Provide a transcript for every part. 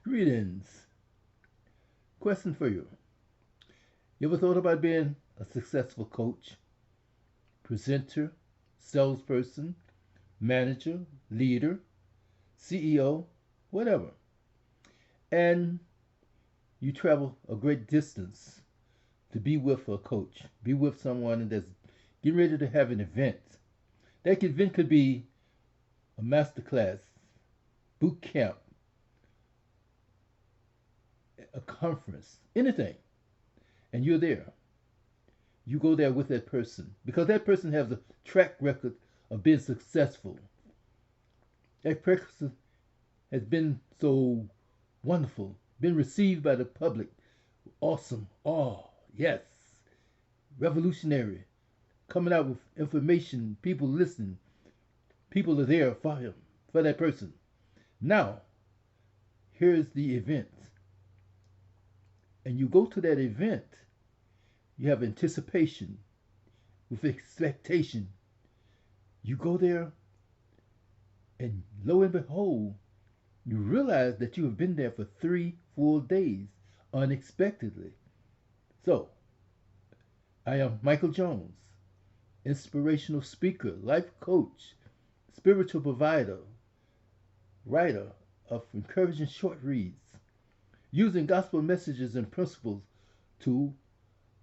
Greetings. Question for you. You ever thought about being a successful coach, presenter, salesperson, manager, leader, CEO, whatever? And you travel a great distance to be with a coach, be with someone that's getting ready to have an event. That event could be a master class, boot camp, a conference, anything, and you're there. You go there with that person because that person has a track record of being successful. That person has been so wonderful, been received by the public. Awesome. Oh, yes. Revolutionary. Coming out with information, people listen. People are there for him, for that person. Now, here's the event. And you go to that event, you have anticipation with expectation. You go there, and lo and behold, you realize that you have been there for 3 full days unexpectedly. So, I am Michael Jones, inspirational speaker, life coach, spiritual provider, writer of encouraging short reads, using gospel messages and principles to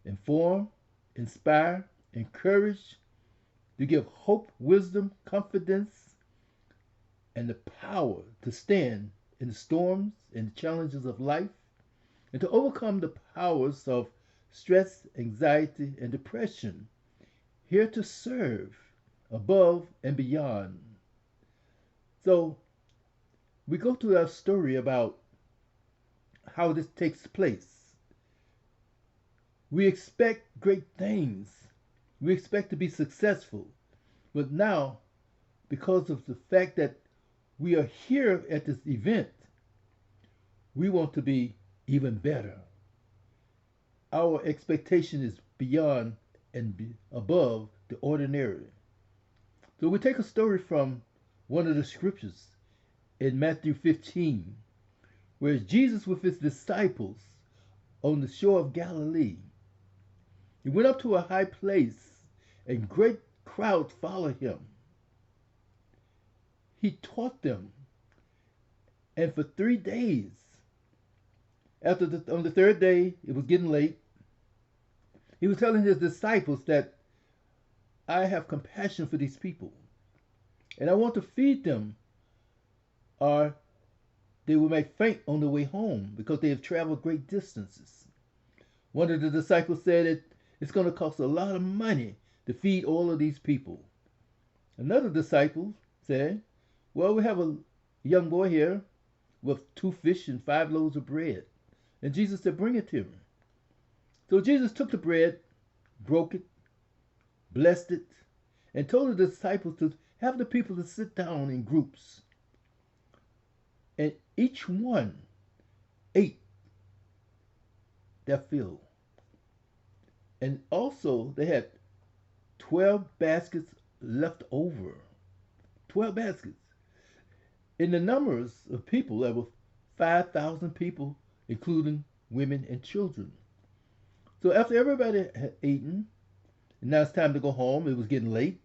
inform, inspire, encourage, to give hope, wisdom, confidence, and the power to stand in the storms and the challenges of life and to overcome the powers of stress, anxiety, and depression. Here to serve above and beyond. So we go to our story about how this takes place. We expect great things. We expect to be successful. But now, because of the fact that we are here at this event, we want to be even better. Our expectation is beyond and above the ordinary. So we take a story from one of the scriptures in Matthew 15, where Jesus with his disciples on the shore of Galilee. He went up to a high place, and great crowds followed him. He taught them, and for 3 days, on the third day, it was getting late. He was telling his disciples that I have compassion for these people, and I want to feed them, or they will make faint on the way home because they have traveled great distances. One of the disciples said it's going to cost a lot of money to feed all of these people. Another disciple said, well, we have a young boy here with 2 fish and 5 loaves of bread. And Jesus said, bring it to him. So Jesus took the bread, broke it, blessed it, and told the disciples to have the people to sit down in groups. And each one ate their fill. And also they had 12 baskets left over. 12 baskets. In the numbers of people, there were 5,000 people, including women and children. So after everybody had eaten, and now it's time to go home, it was getting late,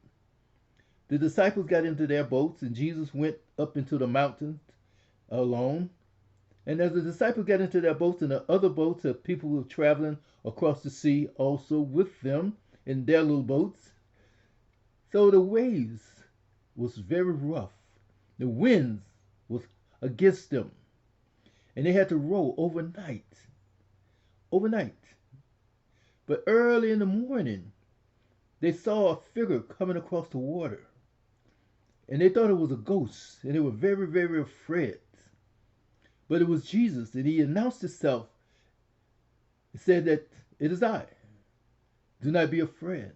the disciples got into their boats, and Jesus went up into the mountains alone. And as the disciples got into their boats, and the other boats of people were traveling across the sea also with them in their little boats. So the waves was very rough. The winds was against them. And they had to row overnight. Overnight. But early in the morning, they saw a figure coming across the water. And they thought it was a ghost. And they were very, very afraid. But it was Jesus. And he announced himself. He said that it is I. Do not be afraid.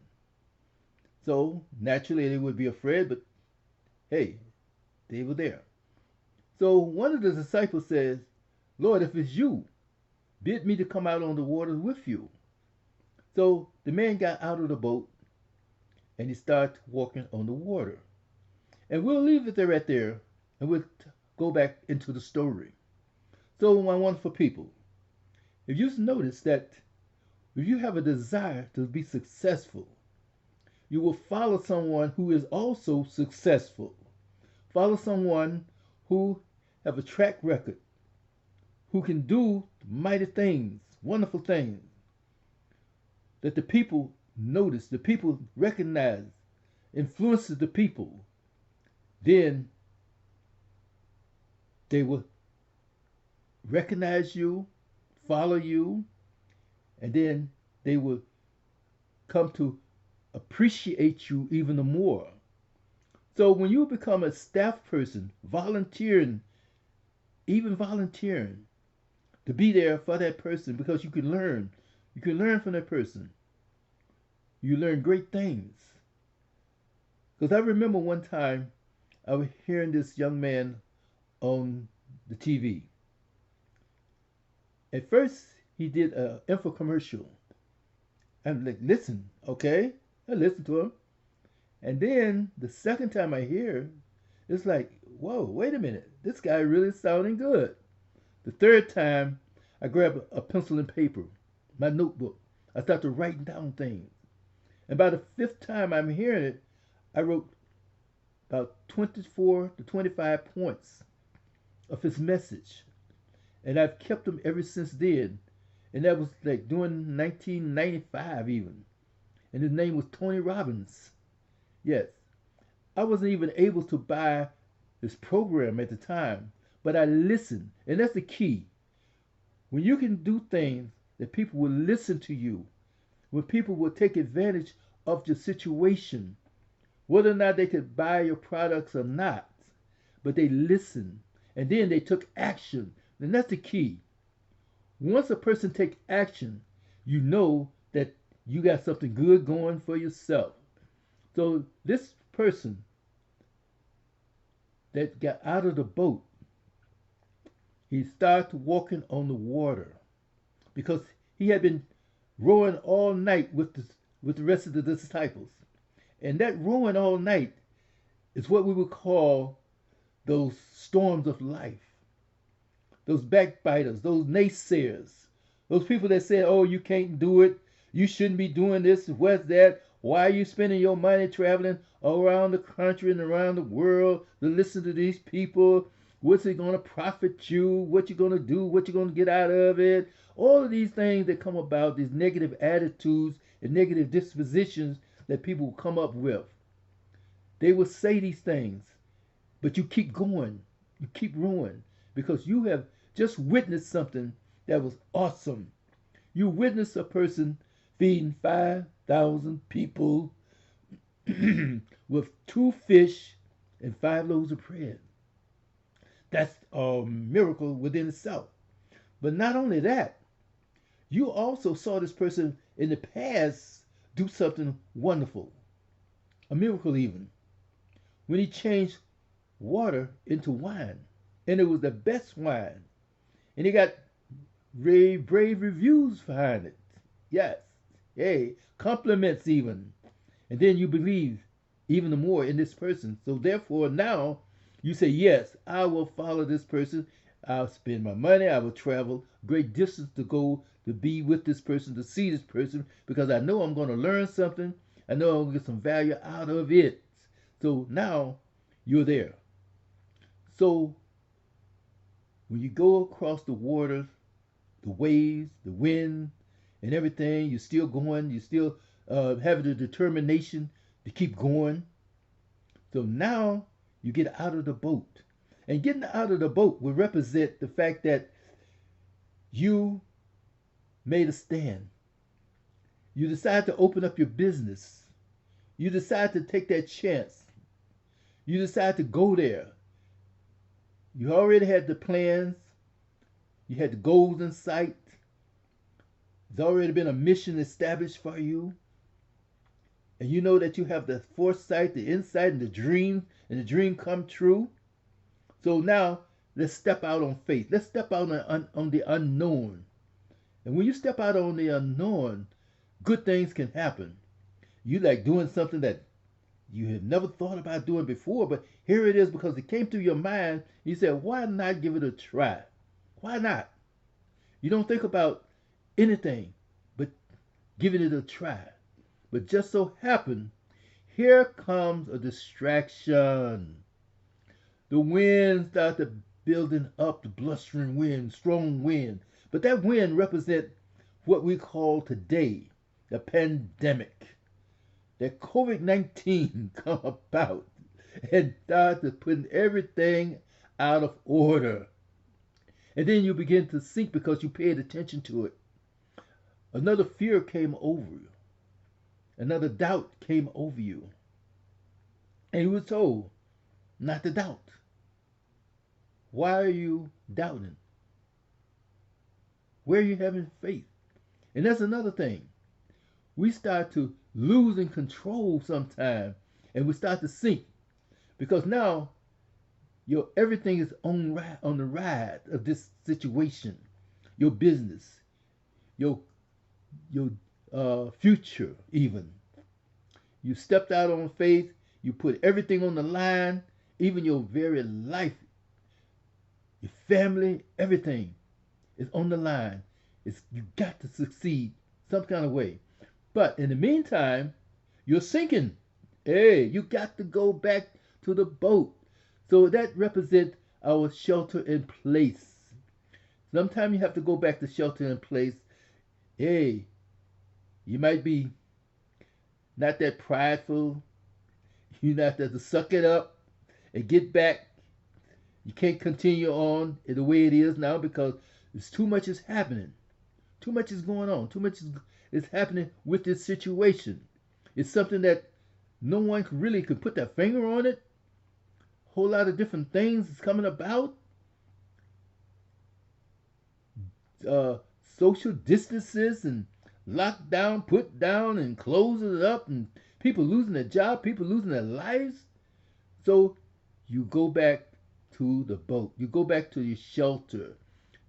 So naturally they would be afraid. But hey, they were there. So one of the disciples says, Lord, if it's you, bid me to come out on the water with you. So the man got out of the boat and he started walking on the water. And we'll leave it there right there and we'll go back into the story. So, my wonderful people, if you notice that if you have a desire to be successful, you will follow someone who is also successful. Follow someone who have a track record, who can do mighty things, wonderful things, that the people notice, the people recognize, influences the people. Then they will recognize you, follow you, and then they will come to appreciate you even more. So when you become a staff person, volunteering, even volunteering to be there for that person because you can learn from that person. You learn great things. Because I remember one time I was hearing this young man on the TV. At first, he did an infomercial. I'm like, listen, okay? I listened to him. And then the second time I hear, it's like, whoa, wait a minute. This guy really sounding good. The third time, I grabbed a pencil and paper, my notebook. I started writing down things. And by the fifth time I'm hearing it, I wrote about 24 to 25 points of his message. And I've kept them ever since then. And that was like during 1995 even. And his name was Tony Robbins. Yes. I wasn't even able to buy this program at the time, but I listened. And that's the key. When you can do things that people will listen to you, when people will take advantage of your situation, whether or not they could buy your products or not, but they listened and then they took action. And that's the key. Once a person takes action, you know that you got something good going for yourself. So this person that got out of the boat, he started walking on the water because he had been rowing all night with the rest of the disciples. And that rowing all night is what we would call those storms of life, those backbiters, those naysayers, those people that say, oh, you can't do it, you shouldn't be doing this, what's that, why are you spending your money traveling around the country and around the world to listen to these people? What's it going to profit you? What you going to do? What you going to get out of it? All of these things that come about, these negative attitudes and negative dispositions that people will come up with. They will say these things, but you keep going. You keep rowing because you have just witnessed something that was awesome. You witnessed a person feeding 5,000 people with 2 fish and 5 loaves of bread. That's a miracle within itself. But not only that, you also saw this person in the past do something wonderful, a miracle even, when he changed water into wine. And it was the best wine. And he got rave reviews behind it. Yes. Hey, compliments even. And then you believe even more in this person. So therefore now you say, yes, I will follow this person. I'll spend my money. I will travel great distance to go to be with this person, to see this person, because I know I'm going to learn something. I know I'm going to get some value out of it. So now you're there. So when you go across the waters, the waves, the wind, and everything, you're still going, you still have the determination to keep going. So now you get out of the boat. And getting out of the boat will represent the fact that you made a stand. You decide to open up your business. You decide to take that chance. You decide to go there. You already had the plans. You had the goals in sight. There's already been a mission established for you. And you know that you have the foresight, the insight, and the dream come true. So now let's step out on faith. Let's step out on the unknown. And when you step out on the unknown, good things can happen. You like doing something that you had never thought about doing before, but here it is because it came through your mind. You said, why not give it a try? Why not? You don't think about anything but giving it a try. But just so happen, here comes a distraction. The wind started building up, the blustering wind, strong wind. But that wind represents what we call today the pandemic. That COVID-19 come about and started putting everything out of order. And then you begin to sink because you paid attention to it. Another fear came over you. Another doubt came over you. And you were told not to doubt. Why are you doubting? Where are you having faith? And that's another thing. We start to losing control sometime, and we start to sink because now your everything is on the ride of this situation, your business, your future even. You stepped out on faith. You put everything on the line, even your very life, your family, everything is on the line. You got to succeed some kind of way. But in the meantime, you're sinking. Hey, you got to go back to the boat. So that represents our shelter in place. Sometimes you have to go back to shelter in place. Hey, you might be not that prideful. You not have to suck it up and get back. You can't continue on the way it is now because there's too much is happening. Too much is going on. Too much is happening with this situation. It's something that no one really could put their finger on it. A whole lot of different things is coming about. Social distances and lockdown, put down and closing it up and people losing their job, people losing their lives. So you go back to the boat. You go back to your shelter.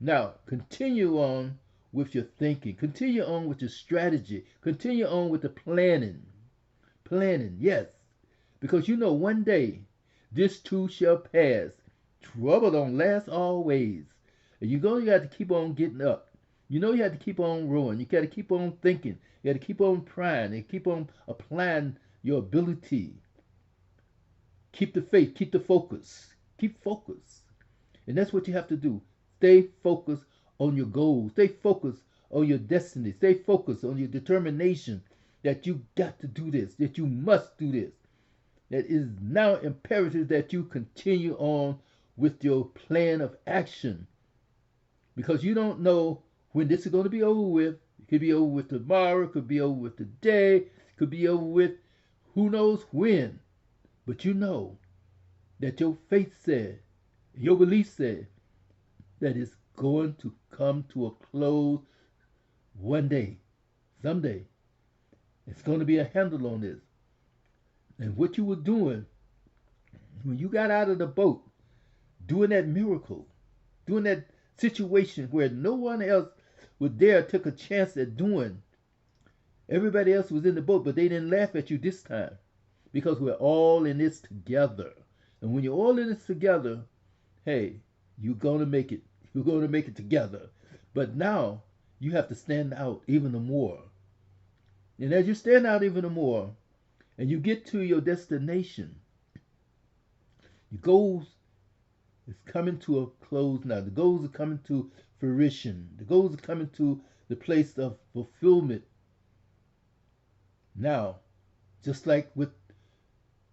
Now, continue on with your thinking. Continue on with your strategy. Continue on with the planning. Planning, yes. Because you know one day this too shall pass. Trouble don't last always. And you got to keep on getting up. You know you have to keep on rowing. You got to keep on thinking. You got to keep on trying and keep on applying your ability. Keep the faith. Keep the focus. Keep focus. And that's what you have to do. Stay focused on your goals. Stay focused on your destiny. Stay focused on your determination that you got to do this, that you must do this. That is now imperative that you continue on with your plan of action. Because you don't know when this is going to be over with. It could be over with tomorrow. It could be over with today. It could be over with who knows when. But you know that your faith said, your belief said, that it's going to come to a close one day, someday. It's going to be a handle on this. And what you were doing when you got out of the boat, doing that miracle, doing that situation where no one else would dare take a chance at doing. Everybody else was in the boat, but they didn't laugh at you this time because we're all in this together. And when you're all in this together, hey, you're going to make it. You're going to make it together. But now you have to stand out even more. And as you stand out even more and you get to your destination, your goals is coming to a close now. The goals are coming to fruition. The goals are coming to the place of fulfillment. Now, just like with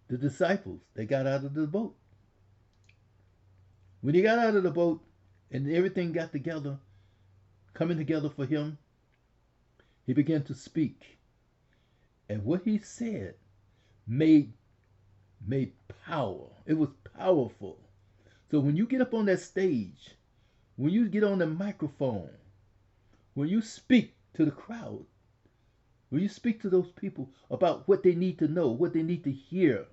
the disciples, they got out of the boat. When he got out of the boat and everything got together, coming together for him, he began to speak. And what he said made power. It was powerful. So when you get up on that stage, when you get on the microphone, when you speak to the crowd, when you speak to those people about what they need to know, what they need to hear,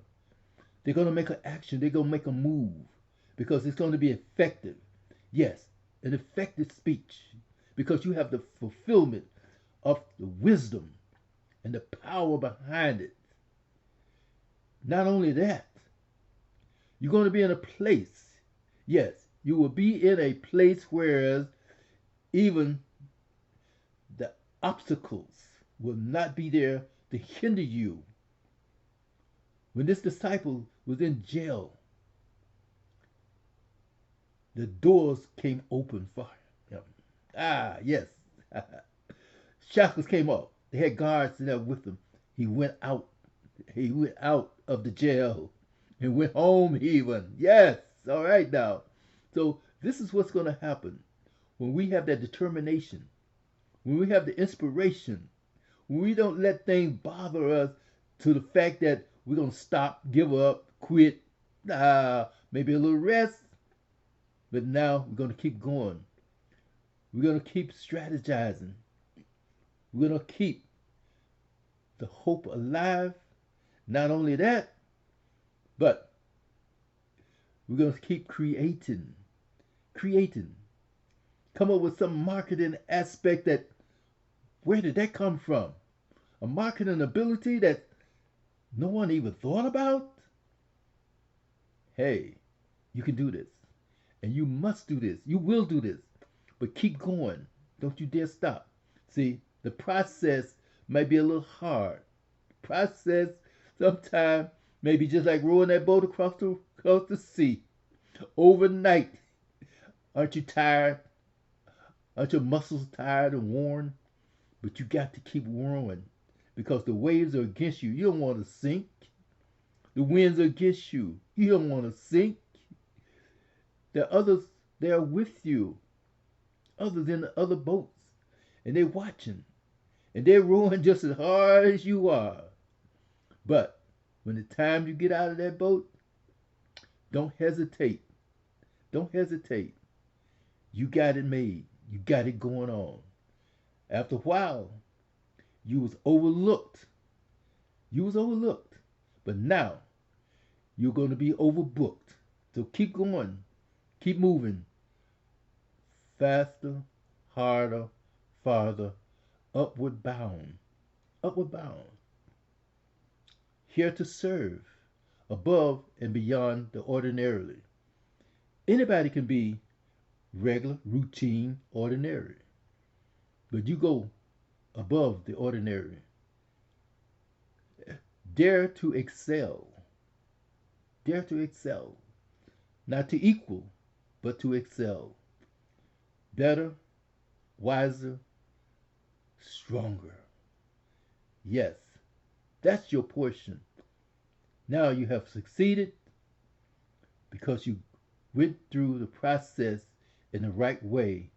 they're going to make an action. They're going to make a move because it's going to be effective. Yes, an effective speech because you have the fulfillment of the wisdom and the power behind it. Not only that, you're going to be in a place. Yes, You will be in a place where even the obstacles will not be there to hinder you. When this disciple was in jail, the doors came open for him. Ah, yes. Shackles came off. They had guards there with him. He went out. He went out of the jail and went home even. Yes. All right now. So this is what's going to happen when we have that determination, when we have the inspiration, when we don't let things bother us to the fact that we're going to stop, give up, quit, maybe a little rest, but now we're going to keep going. We're going to keep strategizing. We're going to keep the hope alive. Not only that, but we're going to keep creating. Come up with some marketing aspect that, where did that come from? A marketing ability that no one even thought about? Hey, you can do this. And you must do this. You will do this. But keep going. Don't you dare stop. See, the process might be a little hard. Process sometimes maybe just like rowing that boat across the sea overnight. Aren't you tired? Aren't your muscles tired and worn? But you got to keep rowing because the waves are against you. You don't want to sink. The winds are against you. You don't want to sink. There are others there with you, others in the other boats, and they're watching, and they're rowing just as hard as you are. But when the time you get out of that boat, don't hesitate. Don't hesitate. You got it made. You got it going on. After a while, you was overlooked. You was overlooked. But now, you're going to be overbooked. So keep going. Keep moving. Faster, harder, farther, upward bound. Upward bound. Here to serve, above and beyond the ordinarily. Anybody can be regular, routine, ordinary. But you go above the ordinary. Dare to excel. Dare to excel. Not to equal, but to excel. Better, wiser, stronger. Yes, that's your portion. Now you have succeeded because you went through the process in the right way,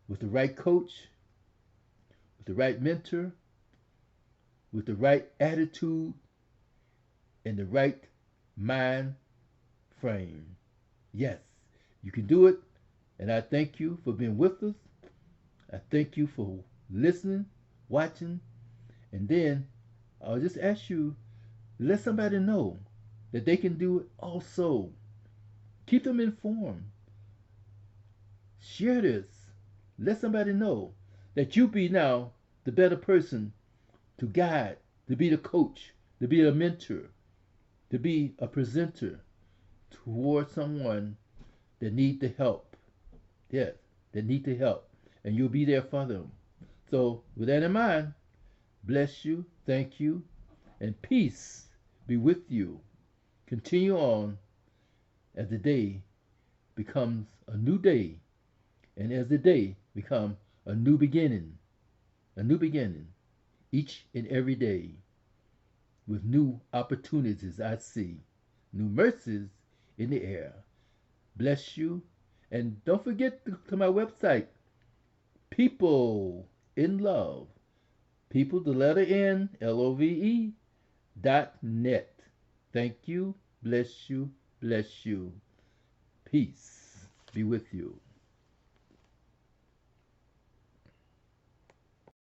with the right coach, with the right mentor, with the right attitude, and the right mind frame. Yes, you can do it, and I thank you for being with us. I thank you for listening, watching, and then I'll just ask you, let somebody know that they can do it also. Keep them informed. Share this. Let somebody know that you be now the better person to guide, to be the coach, to be a mentor, to be a presenter towards someone that need the help. Yes, that need the help. And you'll be there for them. So with that in mind, bless you, thank you, and peace be with you. Continue on as the day becomes a new day, and as the day becomes a new beginning, each and every day, with new opportunities I see, new mercies in the air. Bless you, and don't forget to my website, People in Love, People, the letter N, LOVE.net. Thank you, bless you, bless you. Peace be with you.